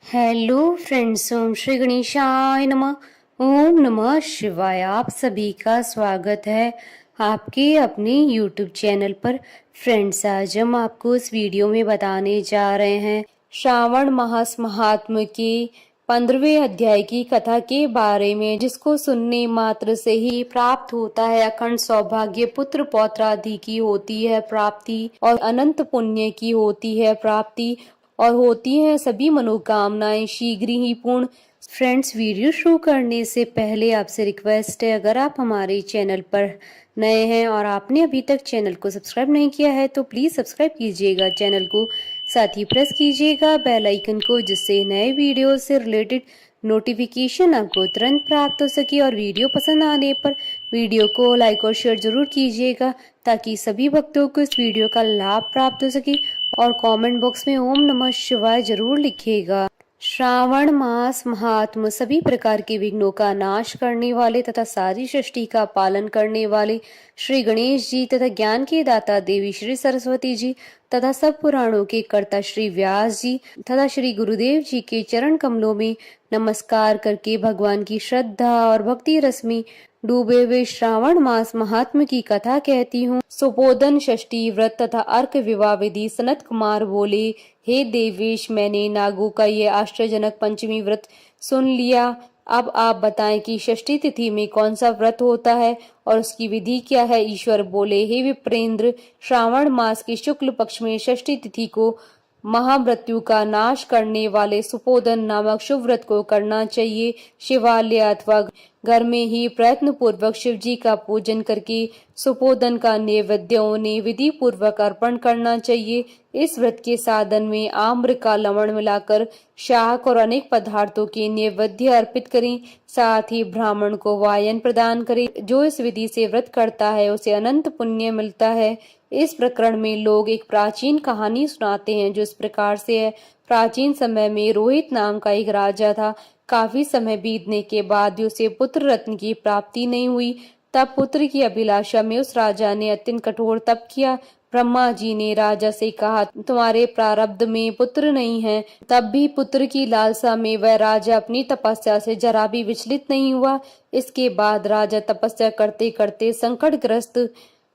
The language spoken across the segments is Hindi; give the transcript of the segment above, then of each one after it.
हेलो फ्रेंड्स, ओम श्री गणेशाय नमः। ओम नमः शिवाय। आप सभी का स्वागत है आपके अपने यूट्यूब चैनल पर। फ्रेंड्स, आज हम आपको इस वीडियो में बताने जा रहे हैं श्रावण मास महात्म्य के 15वें अध्याय की कथा के बारे में, जिसको सुनने मात्र से ही प्राप्त होता है अखंड सौभाग्य, पुत्र पौत्र आदि की होती है प्राप्ति और अनंत पुण्य की होती है प्राप्ति और होती हैं सभी मनोकामनाएं शीघ्र ही पूर्ण। फ्रेंड्स, वीडियो शुरू करने से पहले आपसे रिक्वेस्ट है, अगर आप हमारे चैनल पर नए हैं और आपने अभी तक चैनल को सब्सक्राइब नहीं किया है तो प्लीज सब्सक्राइब कीजिएगा चैनल को, साथ ही प्रेस कीजिएगा बेल आइकन को, जिससे नए वीडियो से रिलेटेड नोटिफिकेशन आपको तुरंत प्राप्त हो सके। और वीडियो पसंद आने पर वीडियो को लाइक और शेयर जरूर कीजिएगा ताकि सभी भक्तों को इस वीडियो का लाभ प्राप्त हो सके। और कमेंट बॉक्स में ओम नमः शिवाय जरूर लिखिएगा। श्रावण मास महात्म सभी प्रकार के विघ्नों का नाश करने वाले तथा सारी सृष्टि का पालन करने वाले श्री गणेश जी तथा ज्ञान के दाता देवी श्री सरस्वती जी तथा सब पुराणों के कर्ता श्री व्यास जी तथा श्री गुरुदेव जी के चरण कमलों में नमस्कार करके भगवान की श्रद्धा और भक्ति रस में डूबे हुए श्रावण मास महात्म की कथा कहती हूँ। सुपोदन षष्ठी व्रत तथा अर्क विवाह विधि। सनत कुमार बोले, हे देवेश, मैंने नागों का ये आश्चर्यजनक पंचमी व्रत सुन लिया। अब आप बताएं कि षष्ठी तिथि में कौन सा व्रत होता है और उसकी विधि क्या है। ईश्वर बोले, हे विप्रेंद्र, श्रावण मास की शुक्ल पक्ष में षष्ठी तिथि को महामृत्यु का नाश करने वाले सुपोदन नामक शुभ व्रत को करना चाहिए। शिवालय अथवा घर में ही प्रयत्न पूर्वक शिव जी का पूजन करके सुपोदन का नैवेद्य उन्हें विधि पूर्वक अर्पण करना चाहिए। इस व्रत के साधन में आम्र का लवण मिलाकर शाक और अनेक पदार्थों के नैवेद्य अर्पित करें। साथ ही ब्राह्मण को वायन प्रदान करें। जो इस विधि से व्रत करता है उसे अनंत पुण्य मिलता है। इस प्रकरण में लोग एक प्राचीन कहानी सुनाते हैं जो इस प्रकार से है। प्राचीन समय में रोहित नाम का एक राजा था। काफी समय बीतने के बाद भी उसे पुत्र रत्न की प्राप्ति नहीं हुई। तब पुत्र की अभिलाषा में उस राजा ने अत्यंत कठोर तप किया। ब्रह्मा जी ने राजा से कहा, तुम्हारे प्रारब्ध में पुत्र नहीं है। तब भी पुत्र की लालसा में वह राजा अपनी तपस्या से जरा भी विचलित नहीं हुआ। इसके बाद राजा तपस्या करते करते संकटग्रस्त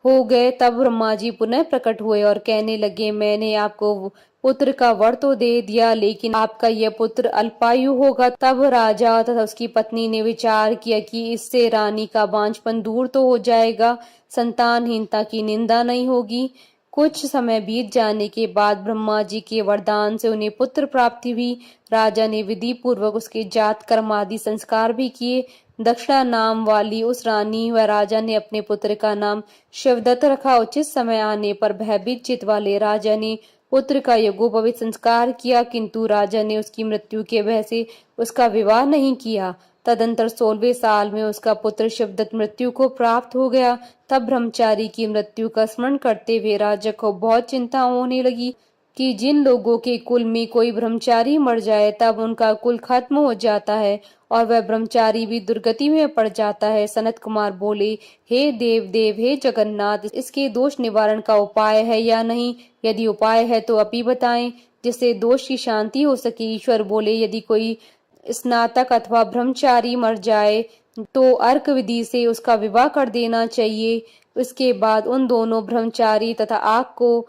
हो गए। तब ब्रह्मा जी पुनः प्रकट हुए और कहने लगे, मैंने आपको पुत्र का वर तो दे दिया, लेकिन आपका यह पुत्र अल्पायु होगा। तब राजा तथा उसकी पत्नी ने विचार किया कि इससे रानी का बांझपन दूर तो हो जाएगा, संतानहीनता की निंदा नहीं होगी। कुछ समय बीत जाने के बाद ब्रह्मा जी के वरदान से उन्हें पुत्र प्राप्ति हुई। राजा ने विधि पूर्वक उसके जात कर्म आदि संस्कार भी किए। दक्षिणा नाम वाली उस रानी व राजा ने अपने पुत्र का नाम शिवदत्त रखा। उचित समय आने पर भयभीत चित्त वाले राजा ने पुत्र का यज्ञोपवीत संस्कार किया, किंतु राजा ने उसकी मृत्यु के भय से उसका विवाह नहीं किया। तदंतर 16वें साल में उसका पुत्र शिवदत्त मृत्यु को प्राप्त हो गया। तब ब्रह्मचारी की मृत्यु का स्मरण करते हुए राजा को बहुत चिंता होने लगी कि जिन लोगों के कुल में कोई ब्रह्मचारी मर जाए तब उनका कुल खत्म हो जाता है और वह ब्रह्मचारी भी दुर्गति में पड़ जाता है। सनत कुमार बोले, हे देव देव, हे जगन्नाथ, इसके दोष निवारण का उपाय है या नहीं? यदि उपाय है तो अभी बताएं जिससे दोष की शांति हो सके। ईश्वर बोले, यदि कोई स्नातक अथवा ब्रह्मचारी मर जाए तो अर्क विधि से उसका विवाह कर देना चाहिए। इसके बाद उन दोनों ब्रह्मचारी तथा आग को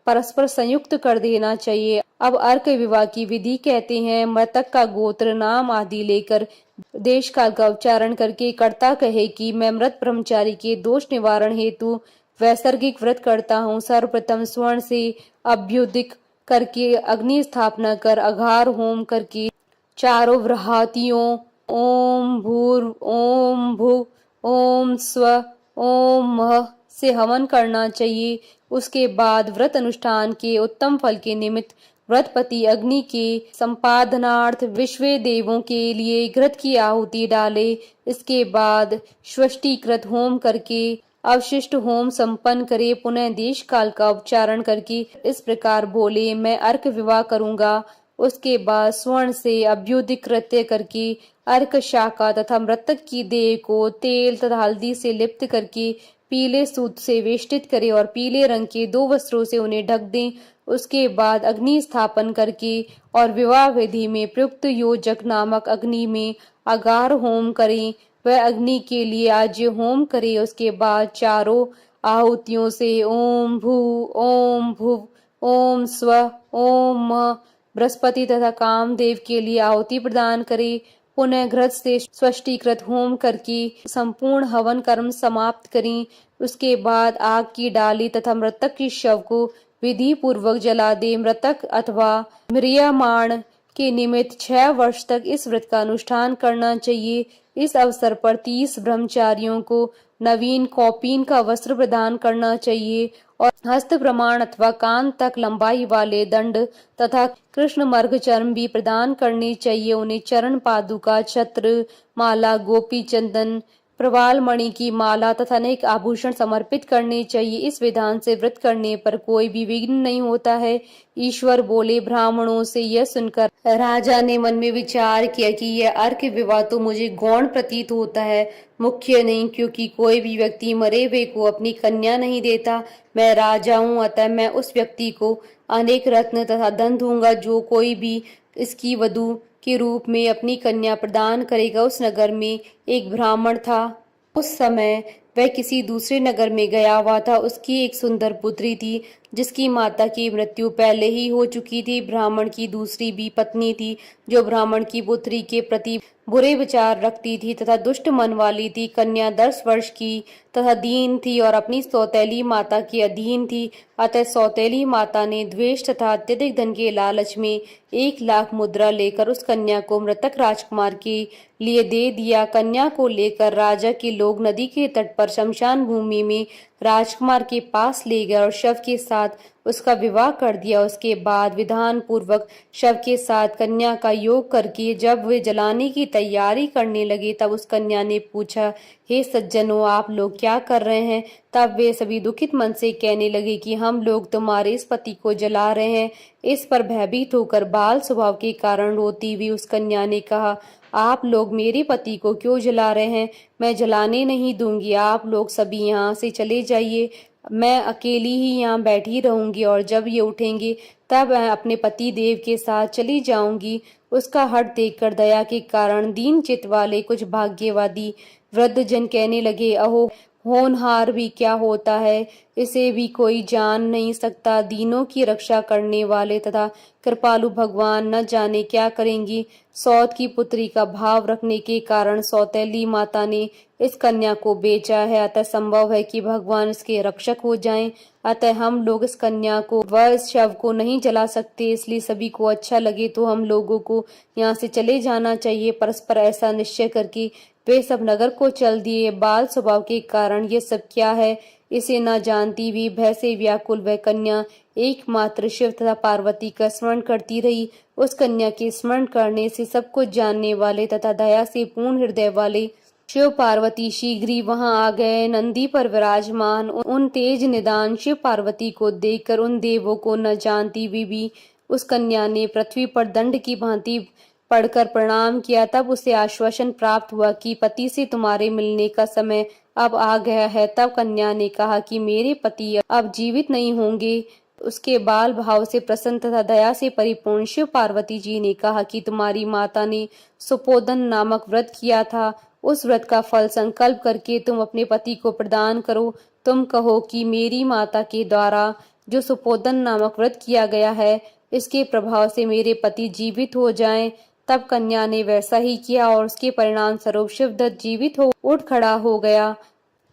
परस्पर संयुक्त कर देना चाहिए। अब अर्क विवाह की विधि कहते हैं, मृतक का गोत्र नाम आदि लेकर देश काल का उच्चारण करके कर्ता कहे कि मैं मृत ब्रह्मचारी के दोष निवारण हेतु वैसर्गिक व्रत करता हूँ। सर्वप्रथम स्वर्ण से अभ्युदिक करके अग्नि स्थापना कर अघार होम करके चारों व्रहातियों ओम भूर ओम भू ओम स्व ओम मह से हवन करना चाहिए। उसके बाद व्रत अनुष्ठान के उत्तम फल के निमित्त व्रतपति अग्नि के संपादनार्थ विश्व देवों के लिए घृत की आहुति डाले। इसके बाद स्वष्टिकृत होम करके अवशिष्ट होम संपन्न करे। पुनः देश काल का उच्चारण करके इस प्रकार बोले, मैं अर्क विवाह करूंगा। उसके बाद स्वर्ण से अभ्युदिक कृत्य करके अर्क शाखा तथा मृतक की देह को तेल तथा हल्दी से लिप्त करके पीले सूत से वेष्टित करें और पीले रंग के 2 वस्त्रों से उन्हें ढक दें। उसके बाद अग्नि स्थापन करके और विवाह विधि में प्रयुक्त योजक नामक अग्नि में अगार होम करें। वह अग्नि के लिए आज्य होम करें। उसके बाद चारों आहुतियों से ओम भू, ओम भुव, ओम स्व, ओम म बृहस्पति तथा कामदेव के लिए आहुति प्रदान करें। पुनः घृत से स्वष्टिकृत होम करके संपूर्ण हवन कर्म समाप्त करें। उसके बाद आग की डाली तथा मृतक के शव को विधि पूर्वक जला दे। मृतक अथवा म्रियमाण के निमित्त 6 वर्ष तक इस व्रत का अनुष्ठान करना चाहिए। इस अवसर पर 30 ब्रह्मचारियों को नवीन कौपीन का वस्त्र प्रदान करना चाहिए और हस्त प्रमाण अथवा कान तक लंबाई वाले दंड तथा कृष्ण मर्ग चर्म भी प्रदान करने चाहिए। उन्हें चरण पादुका, छत्र, माला, गोपी चंदन, प्रवाल मणि की माला तथा अनेक आभूषण समर्पित करने चाहिए। इस विधान से व्रत करने पर कोई भी विघ्न नहीं होता है। ईश्वर बोले। ब्राह्मणों से यह सुनकर राजा ने मन में विचार किया कि यह अर्क विवाह तो मुझे गौण प्रतीत होता है, मुख्य नहीं, क्योंकि कोई भी व्यक्ति मरे हुए को अपनी कन्या नहीं देता। मैं राजा हूँ, अतः मैं उस व्यक्ति को अनेक रत्न तथा धन दूंगा जो कोई भी इसकी वधू के रूप में अपनी कन्या प्रदान करेगा। उस नगर में एक ब्राह्मण था। उस समय वह किसी दूसरे नगर में गया हुआ था। उसकी एक सुंदर पुत्री थी जिसकी माता की मृत्यु पहले ही हो चुकी थी। ब्राह्मण की दूसरी भी पत्नी थी जो ब्राह्मण की पुत्री के प्रति बुरे विचार रखती थी तथा दुष्ट मन वाली थी। कन्या 10 वर्ष की तथा दीन थी और अपनी सौतेली माता के अधीन थी। अतः सौतेली माता ने द्वेष तथा अत्यधिक धन के लालच में 1 लाख मुद्रा लेकर उस कन्या को मृतक राजकुमार के लिए दे दिया। कन्या को लेकर राजा के लोग नदी के तट पर शमशान भूमि में राजकुमार के पास ले गए और शव के साथ उसका विवाह कर दिया। उसके बाद विधान पूर्वक शव के साथ कन्या का योग करके जब वे जलाने की तैयारी करने लगे तब उस कन्या ने पूछा, हे सज्जनों, आप लोग क्या कर रहे हैं? तब वे सभी दुखित मन से कहने लगे कि हम लोग तुम्हारे इस पति को जला रहे हैं। इस पर भयभीत होकर बाल स्वभाव के कारण रोती हुई उस कन्या ने कहा, आप लोग मेरे पति को क्यों जला रहे हैं? मैं जलाने नहीं दूंगी। आप लोग सभी यहाँ से चले जाइए। मैं अकेली ही यहाँ बैठी रहूंगी और जब ये उठेंगे तब मैं अपने पति देव के साथ चली जाऊंगी। उसका हठ देखकर दया के कारण दीन चित्त वाले कुछ भाग्यवादी वृद्ध जन कहने लगे, अहो, होनहार भी क्या होता है, इसे भी कोई जान नहीं सकता। दीनों की रक्षा करने वाले तथा कृपालु भगवान न जाने क्या करेंगी। सौत की पुत्री का भाव रखने के कारण सौतेली माता ने इस कन्या को बेचा है। अतः संभव है कि भगवान इसके रक्षक हो जाएं। अतः हम लोग इस कन्या को व इस शव को नहीं जला सकते। इसलिए सभी को अच्छा लगे तो हम लोगों को यहाँ से चले जाना चाहिए। परस्पर ऐसा निश्चय करके वे सब नगर को चल दिए। बाल स्वभाव के कारण ये सब क्या है इसे न जानती भी भय से व्याकुल वह कन्या एकमात्र शिव तथा पार्वती का स्मरण करती रही। उस कन्या के स्मरण करने से सब कुछ जानने वाले तथा दया से पूर्ण हृदय वाले शिव पार्वती शीघ्र ही वहां आ गए। नंदी पर विराजमान उन तेज निदान शिव पार्वती को देखकर उन देवों को न जानती भी उस कन्या ने पृथ्वी पर दंड की भांति पढ़कर प्रणाम किया। तब उसे आश्वासन प्राप्त हुआ कि पति से तुम्हारे मिलने का समय अब आ गया है। तब कन्या ने कहा कि मेरे पति अब जीवित नहीं होंगे। उसके बाल भाव से प्रसन्न तथा दया से परिपूर्ण शिव पार्वती जी ने कहा कि तुम्हारी माता ने सुपोदन नामक व्रत किया था। उस व्रत का फल संकल्प करके तुम अपने पति को प्रदान करो। तुम कहो कि मेरी माता के द्वारा जो सुपोदन नामक व्रत किया गया है इसके प्रभाव से मेरे पति जीवित हो जाएं। तब कन्या ने वैसा ही किया और उसके परिणाम स्वरूप शिवदत्त जीवित हो उठ खड़ा हो गया।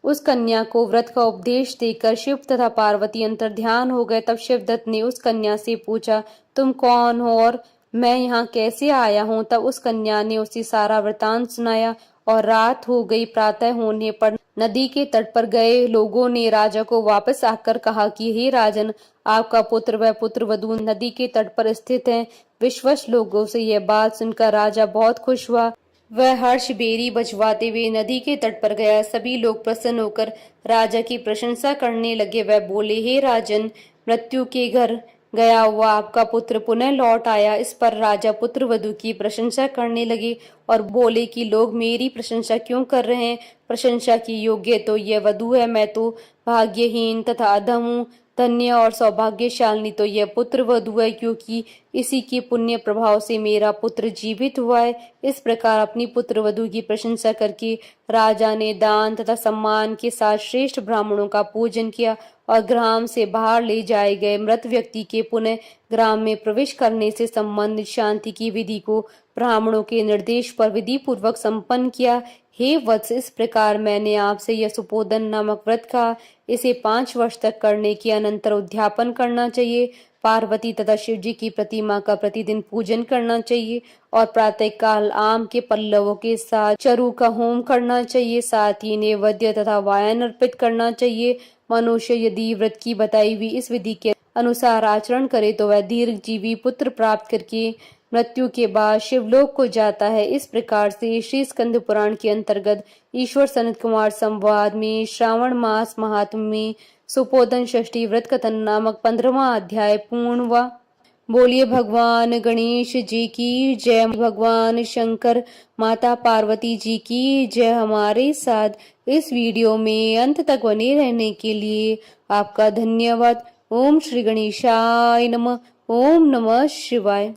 उस कन्या को व्रत का उपदेश देकर शिव तथा पार्वती अंतर ध्यान हो गए। तब शिवदत्त ने उस कन्या से पूछा, तुम कौन हो और मैं यहाँ कैसे आया हूँ? तब उस कन्या ने उसे सारा वृतांत सुनाया और रात हो गई। प्रातः होने पर नदी के तट पर गए लोगों ने राजा को वापस आकर कहा कि हे राजन, आपका पुत्र व पुत्र वधू नदी के तट पर स्थित हैं। विश्वस लोगों से यह बात सुनकर राजा बहुत खुश हुआ। वह हर्ष बेरी बजवाते हुए नदी के तट पर गया। सभी लोग प्रसन्न होकर राजा की प्रशंसा करने लगे। वह बोले, हे राजन, मृत्यु के घर गया हुआ आपका पुत्र पुनः लौट आया। इस पर राजा पुत्र वधू की प्रशंसा करने लगे और बोले कि लोग मेरी प्रशंसा क्यों कर रहे हैं? प्रशंसा की योग्य तो यह वधू है, मैं तो भाग्यहीन तथा अधम हूँ। धन्य और सौभाग्यशालिनी तो यह पुत्र वधू है, क्योंकि इसी के पुण्य प्रभाव से मेरा पुत्र जीवित हुआ है। इस प्रकार अपनी पुत्र वधू की प्रशंसा करके राजा ने दान तथा सम्मान के साथ श्रेष्ठ ब्राह्मणों का पूजन किया और ग्राम से बाहर ले जाए गए मृत व्यक्ति के पुनः ग्राम में प्रवेश करने से संबंधित शांति की विधि को ब्राह्मणों के निर्देश पर विधि पूर्वक संपन्न किया। हे वत्स, इस प्रकार मैंने आपसे यह सुपोदन नामक व्रत कहा। इसे 5 वर्ष तक करने के अनंतर उद्यापन करना चाहिए। पार्वती तथा शिव जी की प्रतिमा का प्रतिदिन पूजन करना चाहिए और प्रातः काल आम के पल्लवों के साथ चरु का होम करना चाहिए। साथ ही नैवेद्य तथा वायन अर्पित करना चाहिए। मनुष्य यदि व्रत की बताई हुई इस विधि के अनुसार आचरण करे तो वह दीर्घ जीवी पुत्र प्राप्त करके मृत्यु के बाद शिवलोक को जाता है। इस प्रकार से श्री स्कंद पुराण के अंतर्गत ईश्वर सनत कुमार संवाद में श्रावण मास महात्म्य में सुपोदन षष्ठी व्रत कथन नामक 15वां अध्याय पूर्ण हुआ। बोलिए भगवान गणेश जी की जय। भगवान शंकर माता पार्वती जी की जय। हमारे साथ इस वीडियो में अंत तक बने रहने के लिए आपका धन्यवाद। ओम श्री गणेशाय नमः। ओम नमः शिवाय।